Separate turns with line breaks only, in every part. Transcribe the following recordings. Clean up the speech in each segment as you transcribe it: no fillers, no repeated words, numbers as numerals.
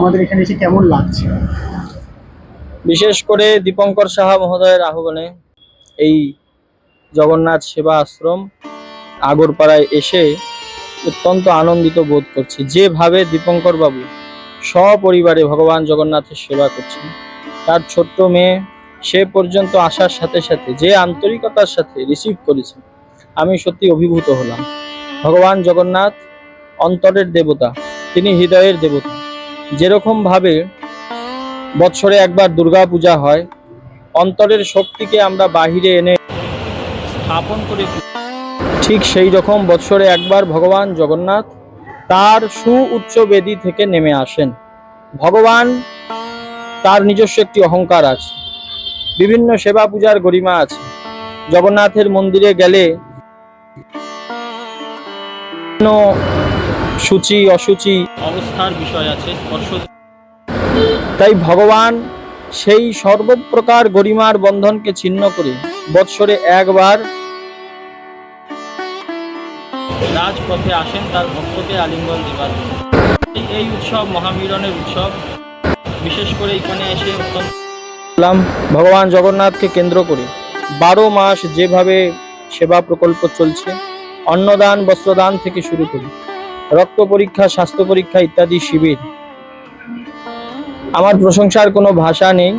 আমাদের এখানে এসে কেমন লাগছে?
বিশেষ করে দীপঙ্কর সাহা মহোদয়ের আহ্বানে এই জগন্নাথ সেবা আশ্রম আগরপাড়ায় এসে অত্যন্ত আনন্দিত বোধ করছি। যেভাবে দীপঙ্কর বাবু সপরিবারে ভগবান জগন্নাথের সেবা করছেন, তার ছোট্ট মেয়ে সে পর্যন্ত আসার সাথে সাথে যে আন্তরিকতার সাথে রিসিভ করেছে, আমি সত্যি অভিভূত হলাম। ভগবান জগন্নাথ অন্তরের দেবতা, তিনি হৃদয়ের দেবতা। যেরকম ভাবে বৎসরে একবার দুর্গা পূজা হয়, অন্তরের শক্তিকে আমরা বাহিরে এনে স্থাপন করে, ঠিক সেই রকম বৎসরে একবার ভগবান জগন্নাথ তার সুউচ্চ বেদি থেকে নেমে আসেন। ভগবান তার নিজস্ব একটি অহংকার আছে, বিভিন্ন সেবা পূজার গরিমা আছে। জগন্নাথের মন্দিরে গেলে সূচি অসুচি অবস্থার বিষয় আছে, স্পর্শ। তাই ভগবান সেই সর্বপ্রকার গরিমার বন্ধনকে ছিন্ন করে বৎসরে একবার রাজপথে আসেন তার ভক্তকে আলিঙ্গন দেবার জন্য। এই উৎসব মহামিলনের উৎসব। বিশেষ করে এখানে এসে ভগবান জগন্নাথকে কেন্দ্র করে 12 মাস যেভাবে সেবা প্রকল্প চলছে, অন্নদান বস্ত্রদান থেকে শুরু করে রক্ত পরীক্ষা, স্বাস্থ্য পরীক্ষা ইত্যাদি শিবির, আমার প্রশংসার কোনো ভাষা নেই।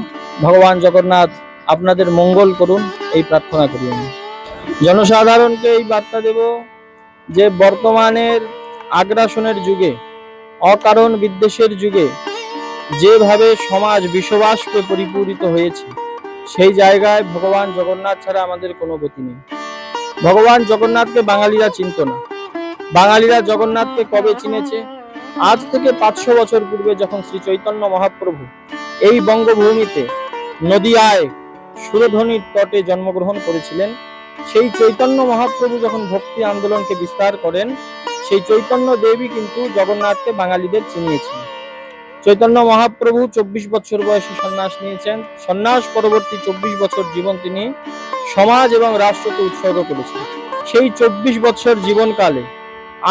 ভগবান জগন্নাথ আপনাদের মঙ্গল করুন, এই প্রার্থনা করি আমি। জনসাধারণকে এই বার্তা দেব যে বর্তমানের আগ্রাসনের যুগে, অকারণ বিদ্বেষের যুগে যেভাবে সমাজ বিষবাষ্পে পরিপূরিত হয়েছে, সেই জায়গায় ভগবান জগন্নাথ ছাড়া আমাদের কোনো গতি নেই। ভগবান জগন্নাথকে বাঙালিরা চিনত না। বাঙালিরা জগন্নাথকে কবে চিনেছে? আজ থেকে 500 বছর পূর্বে, যখন শ্রী চৈতন্য মহাপ্রভু এই বঙ্গভূমিতে নদিয়ায় সুরধ্বনির তটে জন্মগ্রহণ করেছিলেন। সেই চৈতন্য মহাপ্রভু যখন ভক্তি আন্দোলনকে বিস্তার করেন, সেই চৈতন্য দেবী কিন্তু জগন্নাথকে বাঙালিদের চিনিয়েছিলেন। চৈতন্য মহাপ্রভু 24 বছর বয়সে সন্ন্যাস নিয়েছেন। সন্ন্যাস পরবর্তী 24 বছর জীবন তিনি সমাজ এবং রাষ্ট্রকে উৎসর্গ করেছেন। সেই 24 বছর জীবনকালে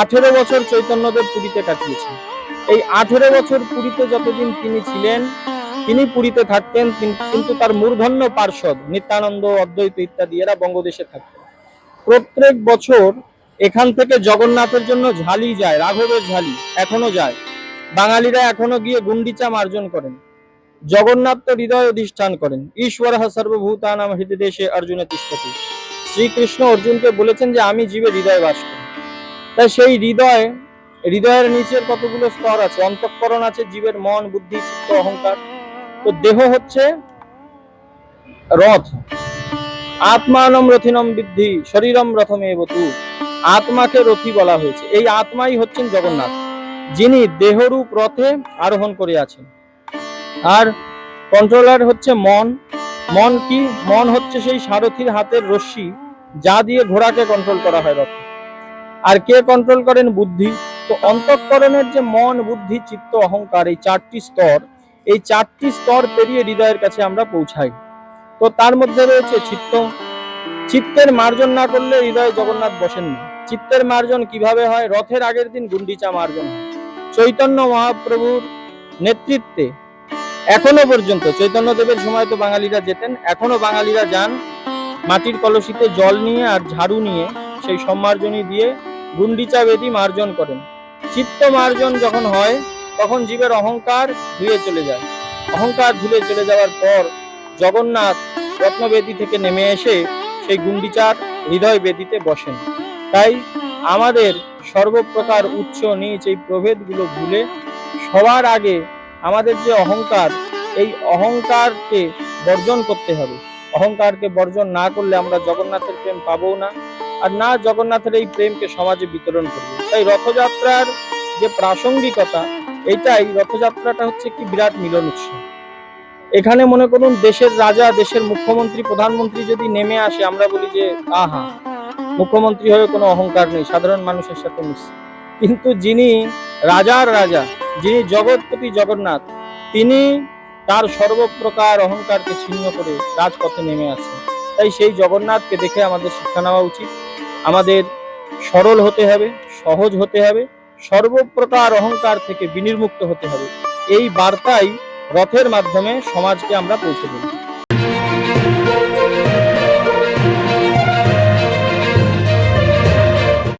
18 বছর চৈতন্যদেব পুরীতে কাটিয়েছেন। এই 18 বছর পুরীতে যতদিন তিনি ছিলেন, তিনি পুরীতে থাকতেন, কিন্তু তার মূর্ধন্য পার্ষদ নিত্যানন্দ, অদ্বৈত ইত্যাদি এরা বঙ্গদেশে থাকতেন। প্রত্যেক বছর এখান থেকে জগন্নাথের জন্য ঝালি যায়, রাঘবের ঝালি এখনো যায়। বাঙালিরা এখনো গিয়ে গুন্ডিচা মার্জন করেন। জগন্নাথ তো হৃদয় অধিষ্ঠান করেন। ঈশ্বরঃ সর্বভূতানাং হৃদয়দেশে অর্জুন তিষ্ঠতি। শ্রীকৃষ্ণ অর্জুনকে বলেছেন যে আমি জীবের হৃদয়ে বাস করি। তাই সেই হৃদয়ের নিচের কতগুলো স্তর আছে। অন্তঃকরণ আছে, জীবের মন, বুদ্ধি, চিত্ত, অহংকার। তো দেহ হচ্ছে রথ। আত্মানম রথিনম বিদ্ধি শরীরম রথমেব তু। আত্মাকে রথী বলা হয়েছে। এই আত্মাই হচ্ছেন জগন্নাথ, যিনি দেহরূপ রথে আরোহণ করে আছেন। আর কন্ট্রোলার হচ্ছে মন। মন কি? মন হচ্ছে সেই সারথীর হাতের রশ্মি, যা দিয়ে ঘোড়াকে কন্ট্রোল করা হয় রথে। আর কে কন্ট্রোল করেন? বুদ্ধি। তো অন্তঃকরণের যে মন, বুদ্ধি, চিত্ত, অহংকার, এই 4টি স্তর, এই 4টি স্তর পেরিয়ে হৃদয়ের কাছে আমরা পৌঁছাই। তো তার মধ্যে রয়েছে চিত্ত। চিত্তের মার্জন না করলে হৃদয়ে জগন্নাথ বসেন না। চিত্তের মার্জন কিভাবে হয়? রথের আগের দিন গুন্ডিচা মার্জন হয়। চৈতন্য মহাপ্রভুর নেতৃত্বে এখনো পর্যন্ত, চৈতন্য দেবের সময় তো বাঙালিরা যেতেন, এখনো বাঙালিরা যান, মাটির কলসিতে জল নিয়ে আর ঝাড়ু নিয়ে সেই সম্মার্জনী দিয়ে গুন্ডিচা বেদি মার্জন করেন। চিত্ত মার্জন যখন হয়, তখন জীবের অহংকার ধুয়ে চলে যায়। অহংকার ধুলে চলে যাওয়ার পর জগন্নাথ রত্নবেদী থেকে নেমে এসে সেই গুন্ডিচার হৃদয় বেদিতে বসেন। তাই আমাদের সর্বপ্রকার উচ্চ নিচ এই প্রভেদগুলো ভুলে সবার আগে আমাদের যে অহংকার, এই অহংকারকে বর্জন করতে হবে। অহংকারকে বর্জন না করলে আমরা জগন্নাথের প্রেম পাবো না, আর না জগন্নাথের এই প্রেমকে সমাজে বিতরণ করব। তাই রথযাত্রার যে প্রাসঙ্গিকতা, এইটাই, রথযাত্রাটা হচ্ছে কি বিরাট মিলন উৎসব। এখানে মনে করুন দেশের রাজা, দেশের মুখ্যমন্ত্রী, প্রধানমন্ত্রী যদি নেমে আসে, আমরা বলি যে আহা, মুখ্যমন্ত্রী হয়ে কোনো অহংকার নেই, সাধারণ মানুষের সাথে মিশছে। কিন্তু যিনি রাজার রাজা, যিনি জগৎপতি জগন্নাথ, তিনি তার সর্বপ্রকার অহংকারকে ছিন্ন করে রাজপথে নেমে আসেন। তাই সেই জগন্নাথকে দেখে আমাদের শিক্ষা নেওয়া উচিত। আমাদের সরল হতে হবে, সহজ হতে হবে, সর্বপ্রকার অহংকার থেকে বিনির্মুক্ত হতে হবে। এই বার্তাই রথের মাধ্যমে সমাজকে আমরা পৌঁছে দেব।